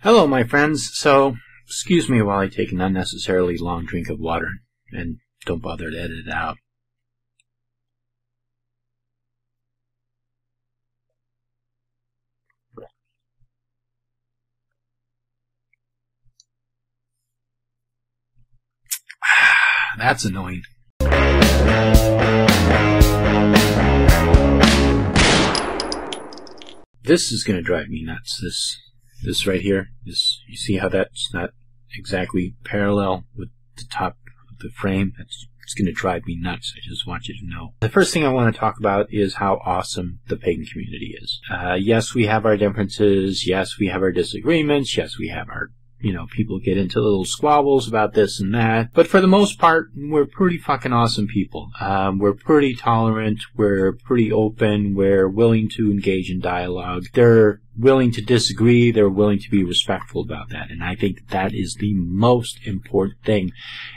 Hello, my friends. So, excuse me while I take an unnecessarily long drink of water, and don't bother to edit it out. That's annoying. This is going to drive me nuts. This right here, you see how that's not exactly parallel with the top of the frame? It's going to drive me nuts. I just want you to know. The first thing I want to talk about is how awesome the pagan community is. Yes, we have our differences. Yes, we have our disagreements. Yes, we have our, people get into little squabbles about this and that. But for the most part, we're pretty fucking awesome people. We're pretty tolerant. We're pretty open. We're willing to engage in dialogue. They're willing to disagree. They're willing to be respectful about that. And I think that is the most important thing,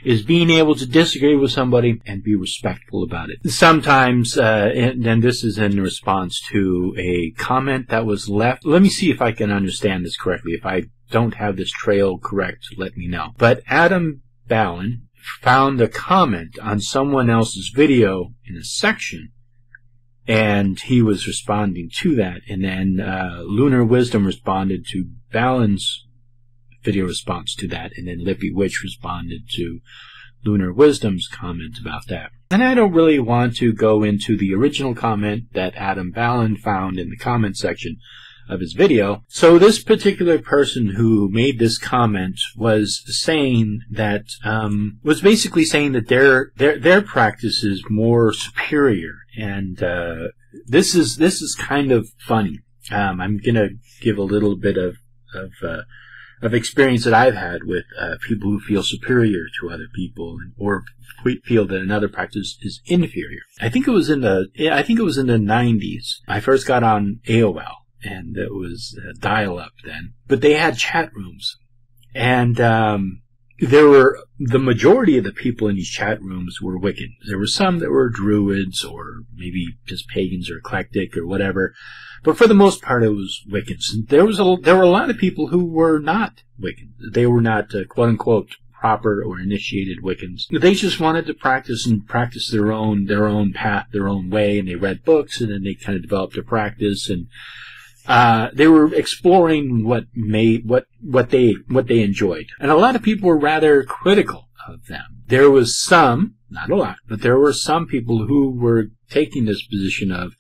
is being able to disagree with somebody and be respectful about it. Sometimes, and this is in response to a comment that was left. Let me see if I can understand this correctly. If I don't have this trail correct, let me know. But Balan found a comment on someone else's video in a section, and he was responding to that. And then Lunar Wisdom responded to Balan's video response to that, and then Lippy responded to Lunar Wisdom's comment about that. And I don't really want to go into the original comment that Balan found in the comment section of his video. So this particular person who made this comment was saying that, was basically saying that their practice is more superior. And, this is kind of funny. I'm gonna give a little bit of experience that I've had with, people who feel superior to other people, or feel that another practice is inferior. I think it was in the 90s. I first got on AOL. And it was dial-up then. But they had chat rooms. And the majority of the people in these chat rooms were Wiccan. There were some that were Druids, or maybe just pagans or eclectic or whatever. But for the most part, it was Wiccans. And there were a lot of people who were not Wiccan. They were not, quote-unquote, proper or initiated Wiccans. They just wanted to practice their own path, their own way, and they read books, and then they kind of developed their practice, and they were exploring what they enjoyed. And a lot of people were rather critical of them. There was some, not a lot, but there were some people who were taking this position of,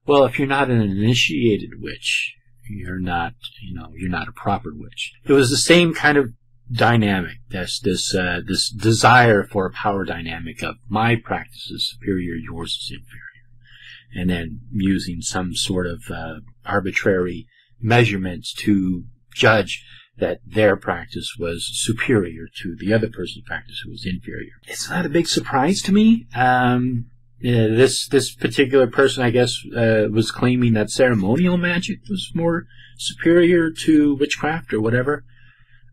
well, if you're not an initiated witch, you're not a proper witch. It was the same kind of dynamic. This desire for a power dynamic of my practice is superior, yours is inferior. And then using some sort of arbitrary measurements to judge that their practice was superior to the other person's practice who was inferior. It's not a big surprise to me. This particular person, I guess, was claiming that ceremonial magic was more superior to witchcraft or whatever.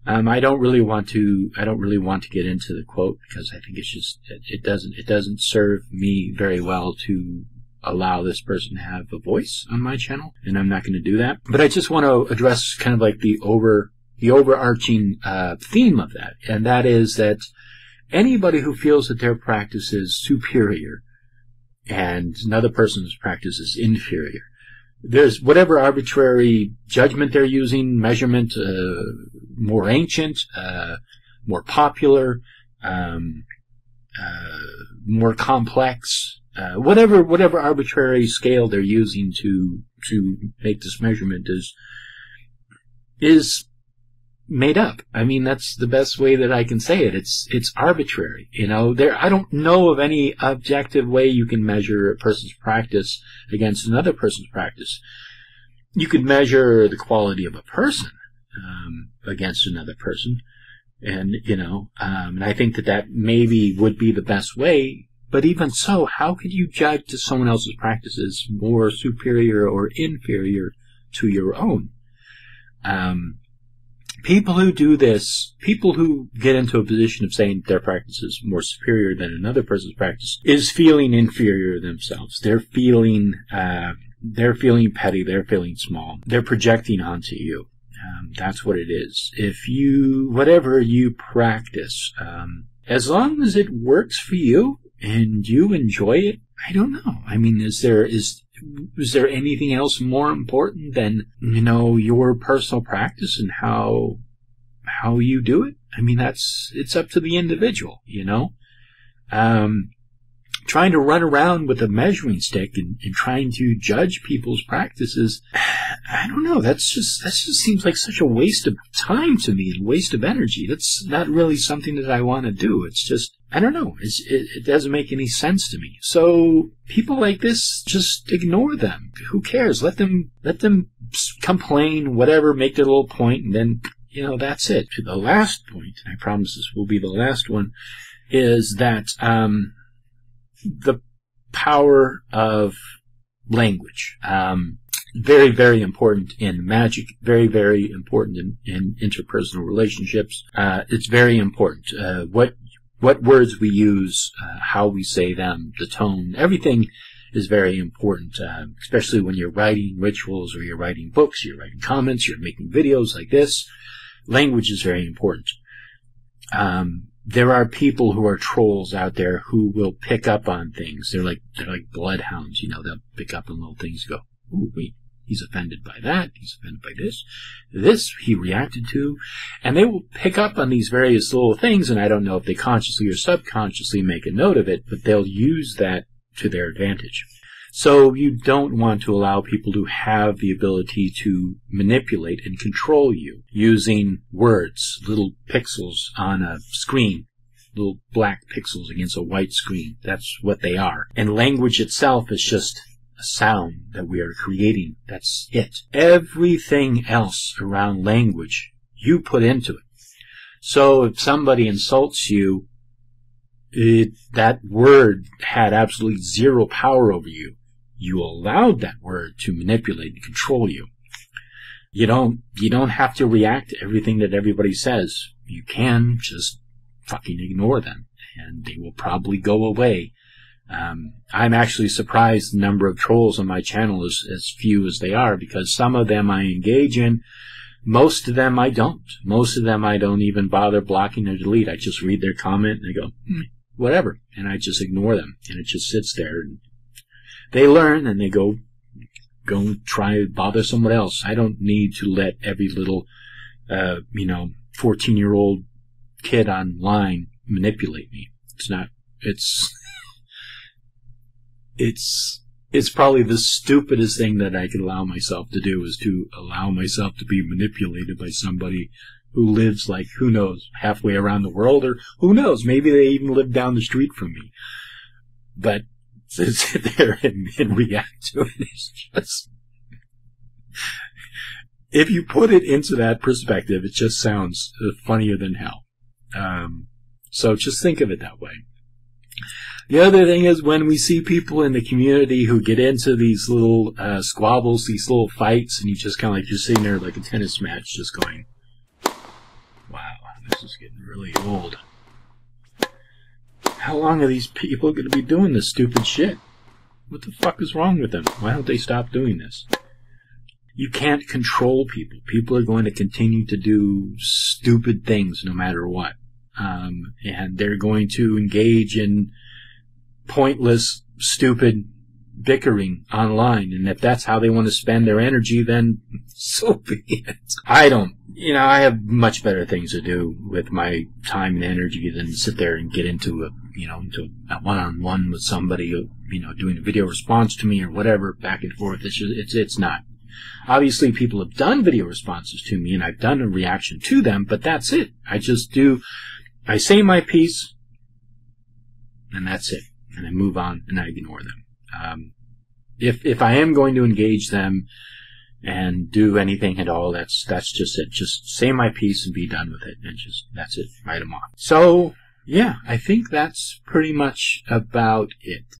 I don't really want to get into the quote, because I think it doesn't serve me very well to allow this person to have a voice on my channel, and I'm not going to do that. But I just want to address kind of like the overarching theme of that, and that is that anybody who feels that their practice is superior and another person's practice is inferior, there's whatever arbitrary judgment they're using, measurement, more ancient, more popular, more complex, whatever arbitrary scale they're using to make this measurement is made up. I mean, that's the best way that I can say it. It's arbitrary. I don't know of any objective way you can measure a person's practice against another person's practice. You could measure the quality of a person against another person, and and I think that maybe would be the best way. But even so, how could you judge that someone else's practice is more superior or inferior to your own? People who do this, people who get into a position of saying their practice is more superior than another person's practice, is feeling inferior themselves. They're feeling petty. They're feeling small. They're projecting onto you. That's what it is. Whatever you practice, as long as it works for you and you enjoy it, I don't know. I mean, is there anything else more important than, your personal practice and how you do it? I mean, it's up to the individual, Trying to run around with a measuring stick and trying to judge people's practices, I don't know. That just seems like such a waste of time to me, and waste of energy. That's not really something that I want to do. It's just, I don't know. It doesn't make any sense to me. So people like this, just ignore them. Who cares? Let them complain, whatever, make their little point, and then, that's it. To the last point, and I promise this will be the last one, is that, the power of language. Very, very important in magic. Very, very important in interpersonal relationships. It's very important. What words we use, how we say them, the tone, everything is very important, especially when you're writing rituals or you're writing books, you're writing comments, you're making videos like this. Language is very important. There are people who are trolls out there who will pick up on things. They're like bloodhounds, they'll pick up on little things and go, ooh, wait, he's offended by that, he's offended by this. This he reacted to. And they will pick up on these various little things, and I don't know if they consciously or subconsciously make a note of it, but they'll use that to their advantage. So you don't want to allow people to have the ability to manipulate and control you using words, little pixels on a screen, little black pixels against a white screen. That's what they are. And language itself is just a sound that we are creating. That's it. Everything else around language, you put into it. So if somebody insults you, that word had absolutely zero power over you. You allowed that word to manipulate and control you. You don't have to react to everything that everybody says. You can just fucking ignore them, and they will probably go away. I'm actually surprised the number of trolls on my channel is as few as they are, because some of them I engage in, most of them I don't. Most of them I don't even bother blocking or delete. I just read their comment and I go, whatever, and I just ignore them, and it just sits there. And they learn, and they go try to bother someone else. I don't need to let every little, 14-year-old kid online manipulate me. It's probably the stupidest thing that I could allow myself to do, is to allow myself to be manipulated by somebody who lives, like, who knows, halfway around the world, or who knows, maybe they even live down the street from me. But to sit there and react to it is just... If you put it into that perspective, it just sounds funnier than hell. So just think of it that way. The other thing is, when we see people in the community who get into these little squabbles, these little fights, and you just kind of like, you're sitting there like a tennis match just going, wow, this is getting really old. How long are these people going to be doing this stupid shit? What the fuck is wrong with them? Why don't they stop doing this? You can't control people. People are going to continue to do stupid things no matter what. And they're going to engage in pointless, stupid bickering online. And if that's how they want to spend their energy, then so be it. I have much better things to do with my time and energy than sit there and get into a one-on-one with somebody, doing a video response to me or whatever, back and forth. It's not. Obviously, people have done video responses to me, and I've done a reaction to them, but that's it. I say my piece, and that's it. And I move on, and I ignore them. If I am going to engage them and do anything at all, that's just it. Just say my piece and be done with it, and that's it. Write them off. So, yeah, I think that's pretty much about it.